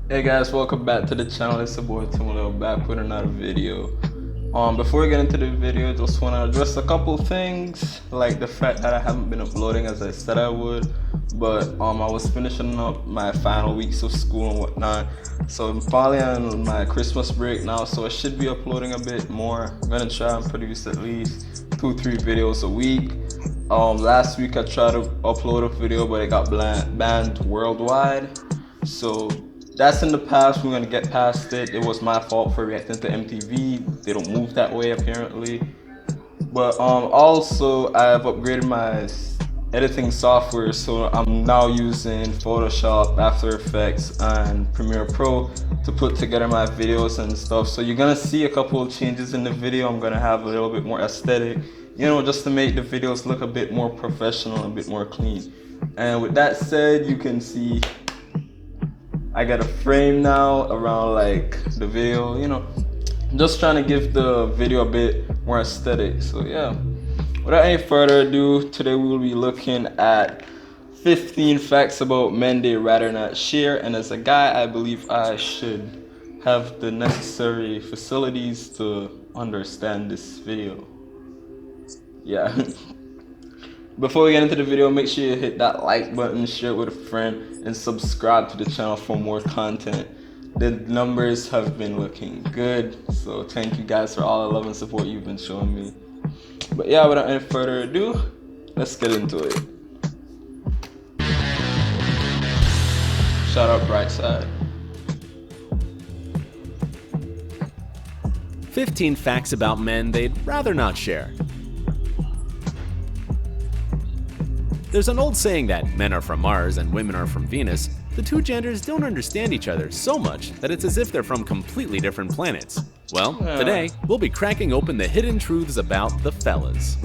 Hey guys, welcome back to the channel. It's your boy TimoLeo back with another video. Before we get into the video, just want to address a couple things, like the fact that I haven't been uploading as I said I would. But I was finishing up my final weeks of school and whatnot, so I'm finally on my Christmas break now, so I should be uploading a bit more. I'm gonna try and produce at least 2-3 videos a week. Last week I tried to upload a video, but it got banned worldwide. So that's in the past. We're gonna get past it. It was my fault for reacting to MTV. They don't move that way apparently. But also I've upgraded my editing software, so I'm now using Photoshop, After Effects, and Premiere Pro to put together my videos and stuff. So you're gonna see a couple of changes in the video. I'm gonna have a little bit more aesthetic, just to make the videos look a bit more professional, a bit more clean. And with that said, you can see I got a frame now around like the video, just trying to give the video a bit more aesthetic. So yeah, without any further ado, today we will be looking at 15 facts about men they'd rather not share. And as a guy, I believe I should have the necessary facilities to understand this video. Yeah. Before we get into the video, make sure you hit that like button, share it with a friend, and subscribe to the channel for more content. The numbers have been looking good, so thank you guys for all the love and support you've been showing me. But yeah, without any further ado, let's get into it. Shout out Brightside. 15 facts about men they'd rather not share. There's an old saying that men are from Mars and women are from Venus. The two genders don't understand each other so much that it's as if they're from completely different planets. Well, today, we'll be cracking open the hidden truths about the fellas.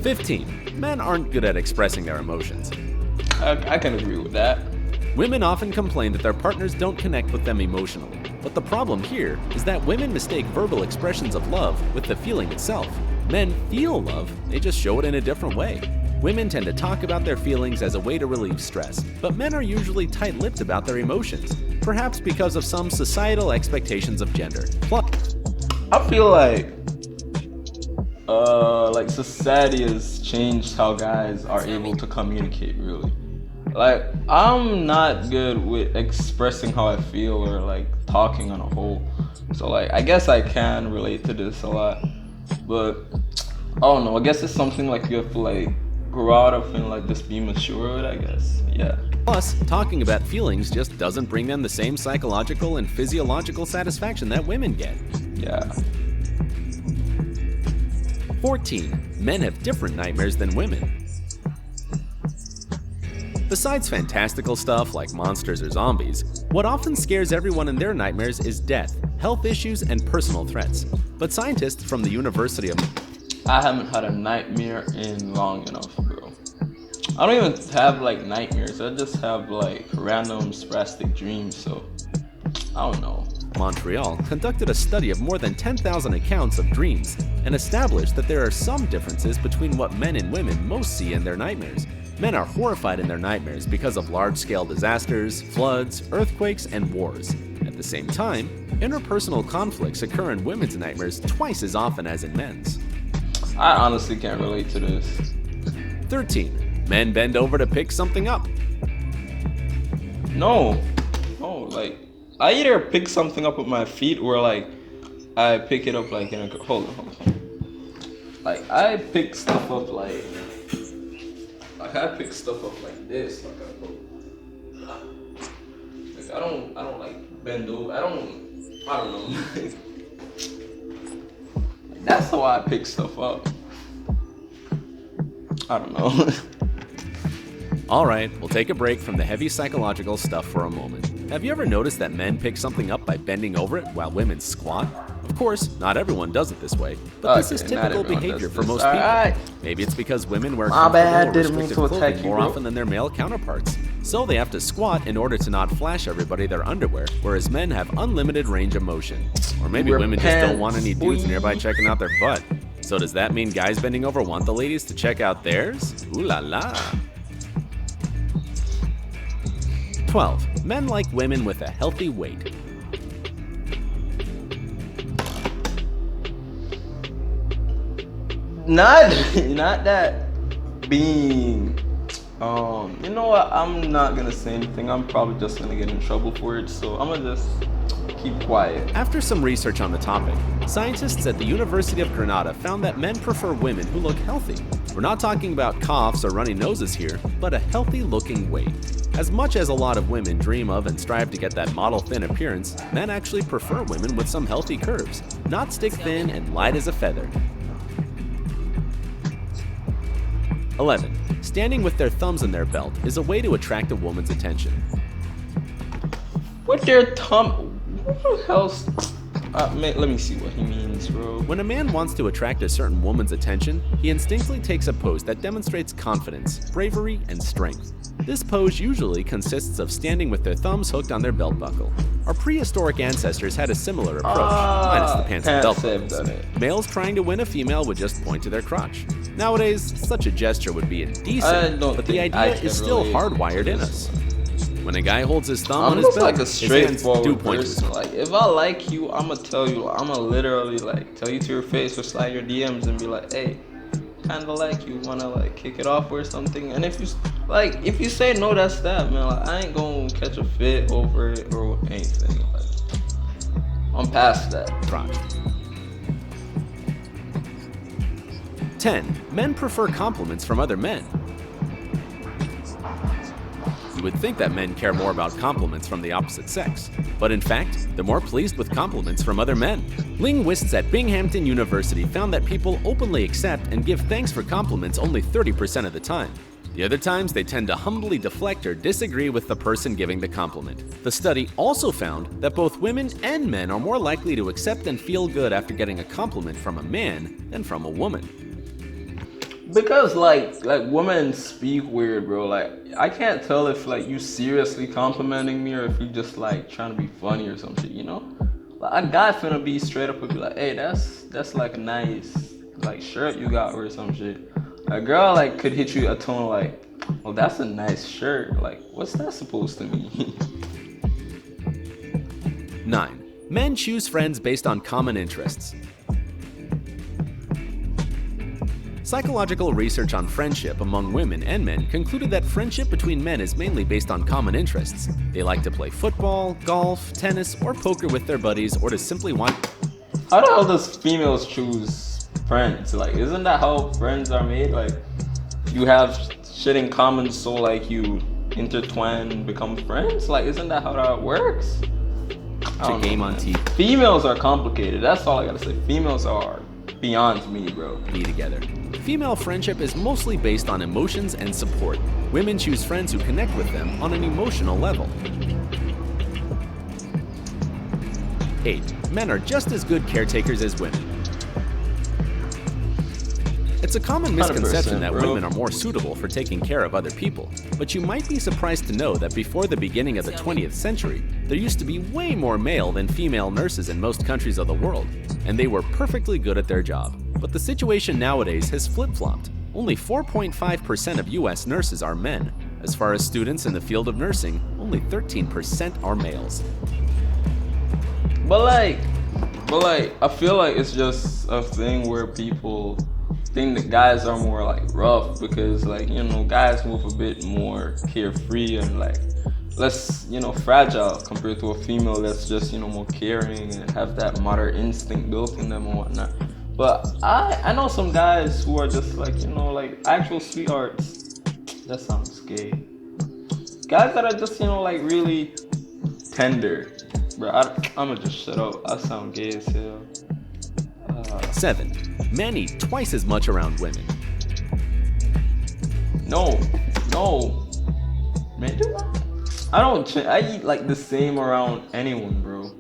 15. Men aren't good at expressing their emotions. I can agree with that. Women often complain that their partners don't connect with them emotionally. But the problem here is that women mistake verbal expressions of love with the feeling itself. Men feel love, they just show it in a different way. Women tend to talk about their feelings as a way to relieve stress, but men are usually tight-lipped about their emotions, perhaps because of some societal expectations of gender. Plus, I feel like society has changed how guys are able to communicate, really. Like, I'm not good with expressing how I feel or like talking on a whole. So like, I guess I can relate to this a lot. But I don't know, I guess it's something like you have to like grow out of and like just be mature with, I guess. Yeah. Plus, talking about feelings just doesn't bring them the same psychological and physiological satisfaction that women get. Yeah. 14. Men have different nightmares than women. Besides fantastical stuff like monsters or zombies, what often scares everyone in their nightmares is death, health issues, and personal threats. But scientists from the University of... I haven't had a nightmare in long enough, bro. I don't even have like nightmares. I just have like random spastic dreams, so I don't know. Montreal conducted a study of more than 10,000 accounts of dreams and established that there are some differences between what men and women most see in their nightmares. Men are horrified in their nightmares because of large-scale disasters, floods, earthquakes, and wars. At the same time, interpersonal conflicts occur in women's nightmares twice as often as in men's. I honestly can't relate to this. 13. Men bend over to pick something up. No, like I either pick something up with my feet or like I pick it up like in a hold on. Like I pick stuff up like I pick stuff up like this, like I don't like bend over. I don't know. Like, that's how I pick stuff up. I don't know. Alright, we'll take a break from the heavy psychological stuff for a moment. Have you ever noticed that men pick something up by bending over it while women squat? Of course, not everyone does it this way, but this is typical behavior for most people. Right. Maybe it's because women wear Didn't clothing more often than their male counterparts. So they have to squat in order to not flash everybody their underwear, whereas men have unlimited range of motion. Or maybe women just don't want any dudes nearby checking out their butt. So does that mean guys bending over want the ladies to check out theirs? Ooh la la. 12. Men like women with a healthy weight. Not that being you know what, I'm not gonna say anything. I'm probably just gonna get in trouble for it, so I'm gonna just keep quiet. After some research on the topic, scientists at the University of Granada found that men prefer women who look healthy. We're not talking about coughs or runny noses here, but a healthy looking weight. As much as a lot of women dream of and strive to get that model thin appearance, men actually prefer women with some healthy curves, not stick thin and light as a feather. 11. Standing with their thumbs in their belt is a way to attract a woman's attention. With their thumb, what the hell's... let me see what he means, bro. When a man wants to attract a certain woman's attention, he instinctively takes a pose that demonstrates confidence, bravery, and strength. This pose usually consists of standing with their thumbs hooked on their belt buckle. Our prehistoric ancestors had a similar approach, minus the pants and belt buckles. Males trying to win a female would just point to their crotch. Nowadays, such a gesture would be indecent, but the idea is still hardwired in us. When a guy holds his thumb on his belt, like a his hands do straightforward point to his person. Like, if I like you, I'ma tell you. I'ma literally like tell you to your face or slide your DMs and be like, hey, kinda like you, wanna like kick it off or something. And if you say no, that's that, man. Like, I ain't gonna catch a fit over it or anything. Like, I'm past that. crotch. 10. Men prefer compliments from other men. You would think that men care more about compliments from the opposite sex, but in fact, they're more pleased with compliments from other men. Linguists at Binghamton University found that people openly accept and give thanks for compliments only 30% of the time. The other times, they tend to humbly deflect or disagree with the person giving the compliment. The study also found that both women and men are more likely to accept and feel good after getting a compliment from a man than from a woman. Like women speak weird, bro. Like, I can't tell if like you seriously complimenting me or if you just like trying to be funny or some shit, you know? Like, a guy finna be straight up and be like, hey, that's like a nice like shirt you got or some shit. A girl like could hit you a tone like, well, that's a nice shirt. Like, what's that supposed to mean? 9. Men choose friends based on common interests. Psychological research on friendship among women and men concluded that friendship between men is mainly based on common interests. They like to play football, golf, tennis, or poker with their buddies, or to simply watch. How the hell does females choose friends? Like, isn't that how friends are made? Like, you have shit in common, so like you intertwine and become friends? Like, isn't that how that works? A game on TV. Females are complicated. That's all I gotta say. Females are beyond me, bro. Be together. Female friendship is mostly based on emotions and support. Women choose friends who connect with them on an emotional level. 8. Men are just as good caretakers as women. It's a common misconception that women are more suitable for taking care of other people, but you might be surprised to know that before the beginning of the 20th century, there used to be way more male than female nurses in most countries of the world, and they were perfectly good at their job. But the situation nowadays has flip-flopped. Only 4.5% of US nurses are men. As far as students in the field of nursing, only 13% are males. But like, I feel like it's just a thing where people think that guys are more like rough because like, you know, guys move a bit more carefree and like less, you know, fragile compared to a female that's just, you know, more caring and have that mother instinct built in them and whatnot. But I know some guys who are just like, you know, like actual sweethearts. That sounds gay. Guys that are just, you know, like really tender. Bro, I'ma just shut up. I sound gay as hell. 7. Men eat twice as much around women. No. Man, I eat like the same around anyone, bro.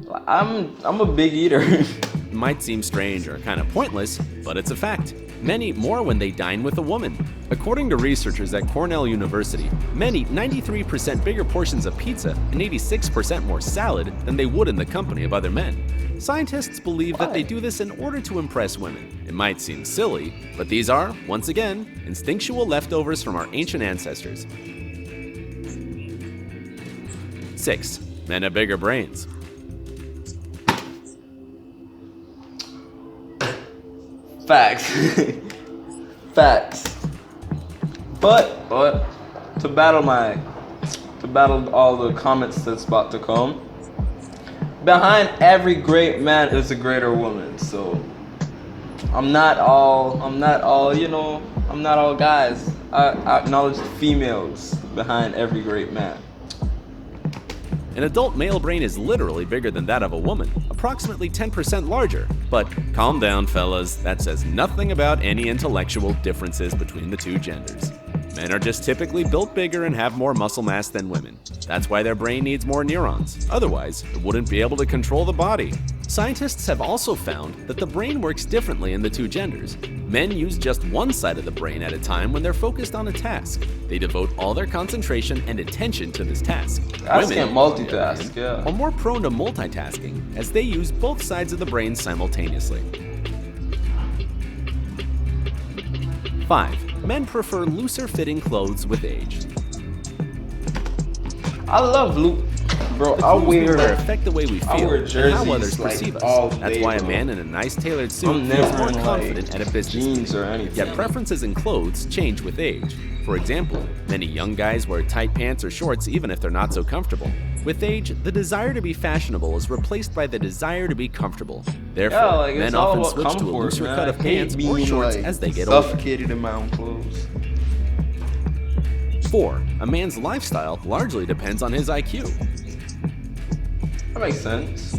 Like, I'm a big eater. Might seem strange or kind of pointless, but it's a fact. Men eat more when they dine with a woman. According to researchers at Cornell University, men eat 93% bigger portions of pizza and 86% more salad than they would in the company of other men. Scientists believe that they do this in order to impress women. It might seem silly, but these are, once again, instinctual leftovers from our ancient ancestors. 6. Men have bigger brains. Facts. Facts. But to battle all the comments that's about to come, behind every great man is a greater woman. So I'm not all guys. I acknowledge the females behind every great man. An adult male brain is literally bigger than that of a woman, approximately 10% larger. But calm down, fellas, that says nothing about any intellectual differences between the two genders. Men are just typically built bigger and have more muscle mass than women. That's why their brain needs more neurons. Otherwise, it wouldn't be able to control the body. Scientists have also found that the brain works differently in the two genders. Men use just one side of the brain at a time when they're focused on a task. They devote all their concentration and attention to this task. Women can't multitask, are more prone to multitasking as they use both sides of the brain simultaneously. 5. Men prefer looser fitting clothes with age. I love bro. I wear affect the way we feel and how others perceive us. That's why a man in a nice tailored suit feels more confident at a business jeans or anything. Yet preferences in clothes change with age. For example, many young guys wear tight pants or shorts even if they're not so comfortable. With age, the desire to be fashionable is replaced by the desire to be comfortable. Therefore, men often switch to a looser cut of pants or shorts as they get older. Suffocated in my own clothes. 4. A man's lifestyle largely depends on his IQ. That makes sense.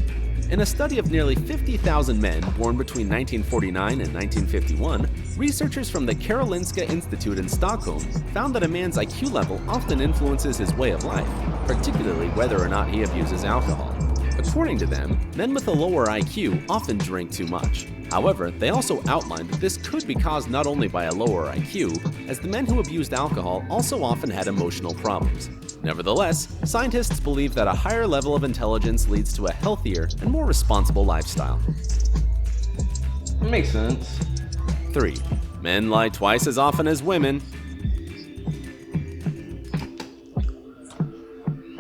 In a study of nearly 50,000 men born between 1949 and 1951, researchers from the Karolinska Institute in Stockholm found that a man's IQ level often influences his way of life, particularly whether or not he abuses alcohol. According to them, men with a lower IQ often drink too much. However, they also outlined that this could be caused not only by a lower IQ, as the men who abused alcohol also often had emotional problems. Nevertheless, scientists believe that a higher level of intelligence leads to a healthier and more responsible lifestyle. That makes sense. 3. Men lie twice as often as women.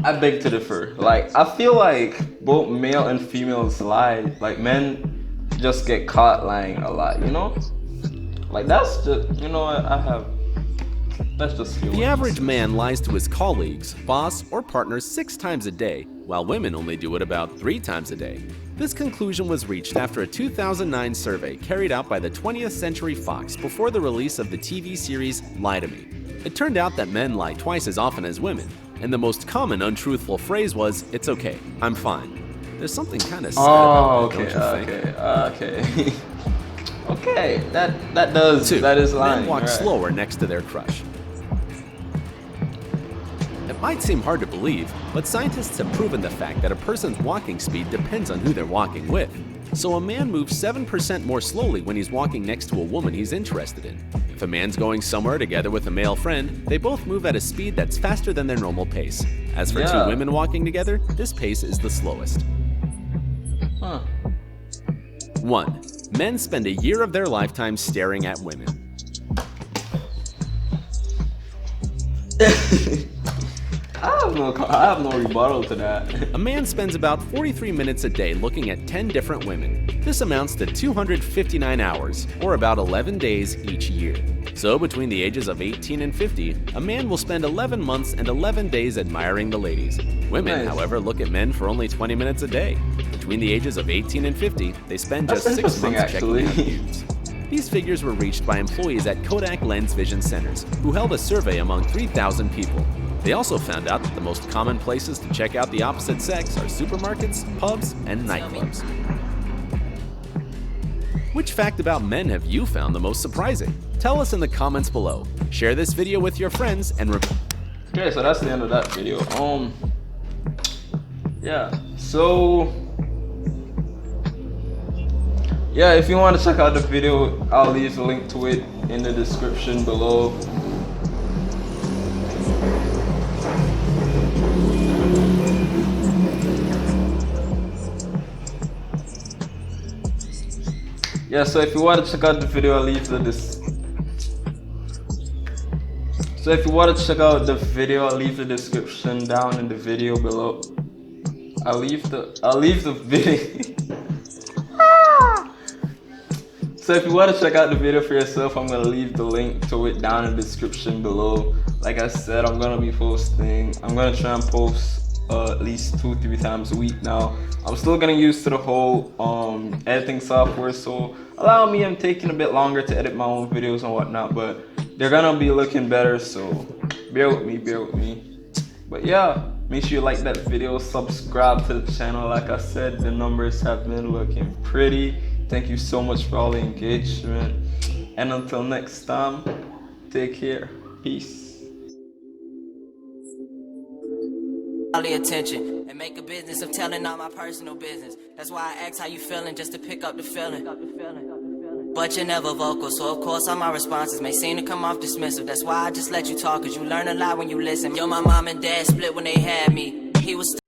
I beg to differ. Like, I feel like both male and females lie. Like, men just get caught lying a lot, you know? Like, that's just, that's just the average man lies to his colleagues, boss, or partner 6 times a day, while women only do it about 3 times a day. This conclusion was reached after a 2009 survey carried out by the 20th Century Fox before the release of the TV series Lie to Me. It turned out that men lie twice as often as women, and the most common untruthful phrase was, "It's okay, I'm fine." There's something kind of sad about that, don't you think? Okay. Okay, that does. 2. That is lying. Men walk right. slower next to their crush. It might seem hard to believe, but scientists have proven the fact that a person's walking speed depends on who they're walking with. So a man moves 7% more slowly when he's walking next to a woman he's interested in. If a man's going somewhere together with a male friend, they both move at a speed that's faster than their normal pace. As for 2 women walking together, this pace is the slowest. 1. Men spend a year of their lifetime staring at women. I have no rebuttal to that. A man spends about 43 minutes a day looking at 10 different women. This amounts to 259 hours, or about 11 days each year. So between the ages of 18 and 50, a man will spend 11 months and 11 days admiring the ladies. Women, however, look at men for only 20 minutes a day. Between the ages of 18 and 50, they spend just 6 months checking out views. These figures were reached by employees at Kodak Lens Vision Centers, who held a survey among 3,000 people. They also found out that the most common places to check out the opposite sex are supermarkets, pubs, and nightclubs. Which fact about men have you found the most surprising? Tell us in the comments below. Share this video with your friends and okay, so that's the end of that video. So if you want to check out the video, I'll leave a link to it in the description below. So if you want to check out the video, I'll leave the description down in the video below. I'll leave the video. So if you want to check out the video for yourself, I'm gonna leave the link to it down in the description below. Like I said, I'm gonna be posting. I'm gonna try and post at least 2-3 times a week now. I'm still getting used to the whole editing software, so allow me. I'm taking a bit longer to edit my own videos and whatnot, but they're gonna be looking better. So bear with me. But yeah, make sure you like that video, subscribe to the channel. Like I said, the numbers have been looking pretty. Thank you so much for all the engagement. And until next time, take care. Peace. All the attention and make a business of telling all my personal business. That's why I ask how you feeling, just to pick up the feeling. But you're never vocal, so of course all my responses may seem to come off dismissive. That's why I just let you talk, cause you learn a lot when you listen. Yo, my mom and dad split when they had me. He was